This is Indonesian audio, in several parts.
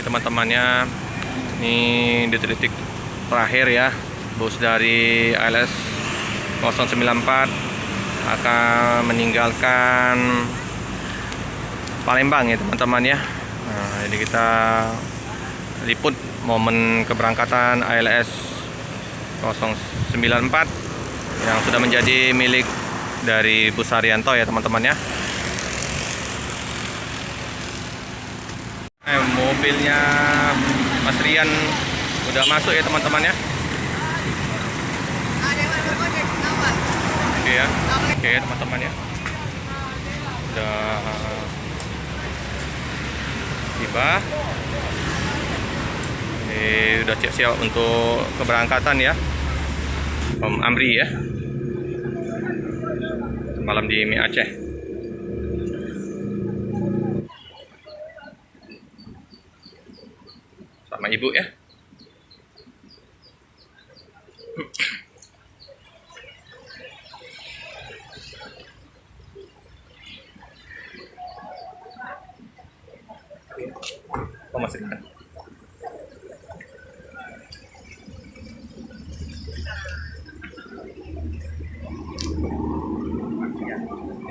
teman-temannya. Ini detik-detik terakhir ya, bus dari ALS 094 akan meninggalkan Palembang ya teman-teman ya. Nah, jadi kita liput momen keberangkatan ALS 094 yang sudah menjadi milik dari Bus Haryanto ya teman-teman ya. Mobilnya Mas Rian udah masuk ya teman-teman ya. Oke ya, oke teman-teman ya, udah tiba. Ini udah siap-siap untuk keberangkatan ya, Om Amri ya, semalam di Mie Aceh. Sama ibu ya. Oh, masih kan?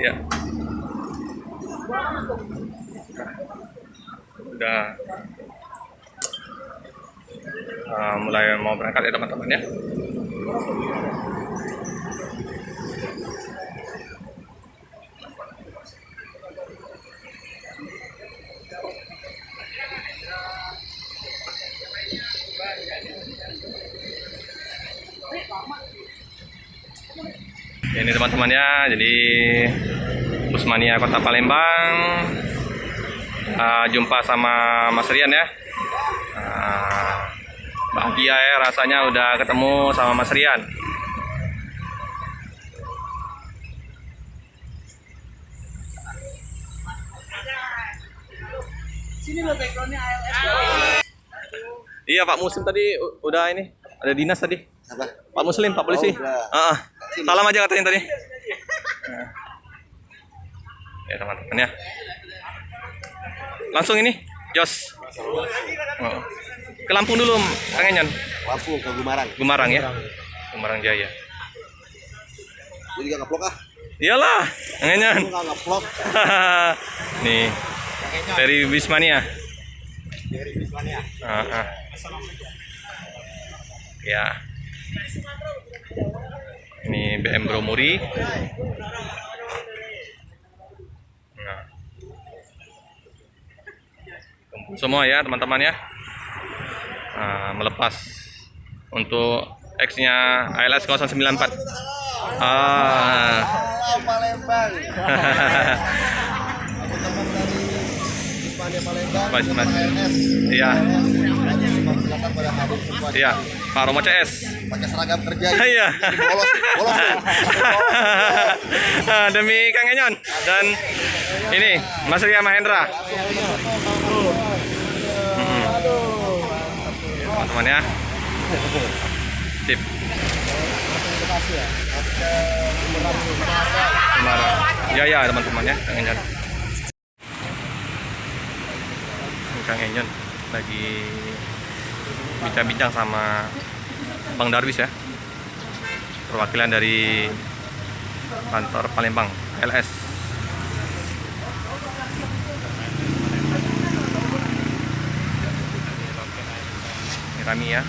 Ya. Udah mulai mau berangkat ya teman-teman ya. Ini teman-teman ya, jadi Bus Mania Kota Palembang jumpa sama Mas Rian ya. Bahagia ya rasanya udah ketemu sama Mas Rian. Sini loh backgroundnya ALS. Iya Pak Muslim tadi udah ini, ada dinas tadi. Apa? Pak Muslim, Pak Polisi. Salam aja katanya tadi. Ya teman-teman ya. Langsung ini, Jos. Oh. Ke Lampung dulu, Kang Enyon. Lampung ke Gumarang. Gumarang ya. Gumarang Jaya. Jadi gak ngeplok ah? Iyalah, Kang Enyon. Lu gak ngeplok. Nih, dari Bismania. Dari Bismania. Ya. Ini BM Bromuri. Nah. Kumpul semua ya teman-teman ya. Melepas untuk X-nya ALS 094. Palembang. Teman dari Bismania Palembang. ALS. Iya. Silakan pada hadir semua. Iya, Pak Romo CS. Pakai seragam kerja. Iya. Bolos. Demi Kang Enyon dan ini Mas Ria Mahendra. Teman-teman ya. Sip. Ya teman-teman ya, Kang Enyon. Kang Enyon lagi bincang-bincang sama Bang Darwis ya, perwakilan dari kantor Palembang LS. Ini kami ya,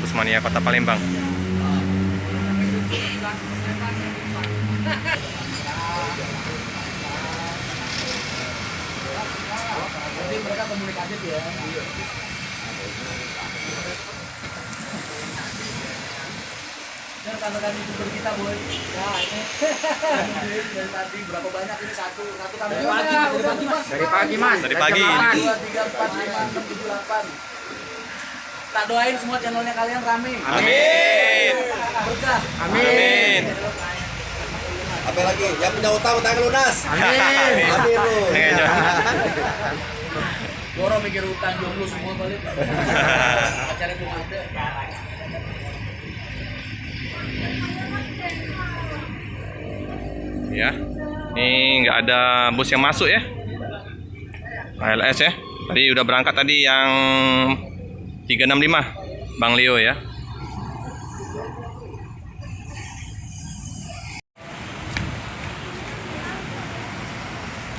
Bus Mania Kota Palembang. Jadi mereka komunikatif ya. Rekan-rekan youtuber kita boy. Ya ini. Dari tadi berapa banyak ini satu kami. Dari pagi mas. Dari pagi. 2, 3, 4, 5, 6, 7, 8. Tak doain semua channelnya kalian rame. Amin. Berkah. Amin. Apa lagi? Yang punya utang lunas. Amin. Amin lu. Goro mikir utang jomblo semua balik. Acara belum ada. Ya, ini nggak ada bus yang masuk ya, ALS ya. Tadi udah berangkat tadi yang 365 Bang Leo ya.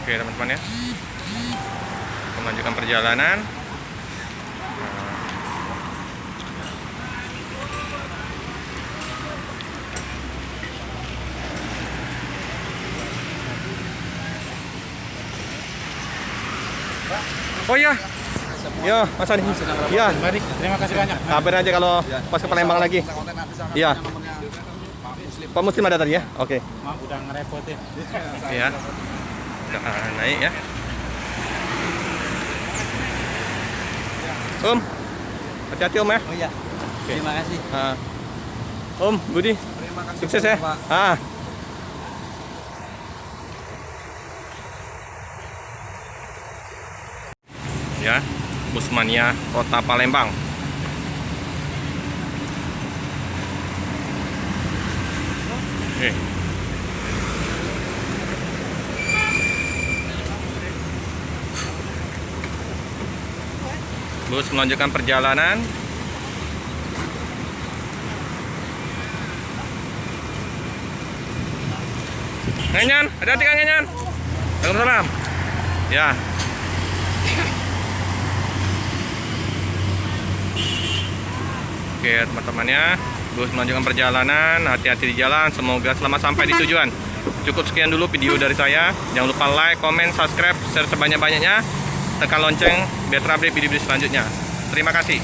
Oke teman-teman ya, melanjutkan perjalanan. Oh iya, ya Mas Adi. Iya, Terima kasih banyak. kabar aja kalau pas ke Palembang lagi. Iya. Pak Muslim ada tadi ya? Oke. Maaf udah ngerepotin. Iya. Udah naik ya. Om, hati-hati Om ya. Oh iya. Terima kasih. Om Budi, sukses ya. Ya, Busmania Kota Palembang. Oke. Bus melanjutkan perjalanan. Ngenyan, hati-hati Kang Ngenyan. Waalaikumsalam. Ya. Oke teman-teman ya, bus melanjutkan perjalanan, hati-hati di jalan, semoga selamat sampai di tujuan. Cukup sekian dulu video dari saya, jangan lupa like, comment, subscribe, share sebanyak-banyaknya, tekan lonceng biar terupdate video-video selanjutnya. Terima kasih.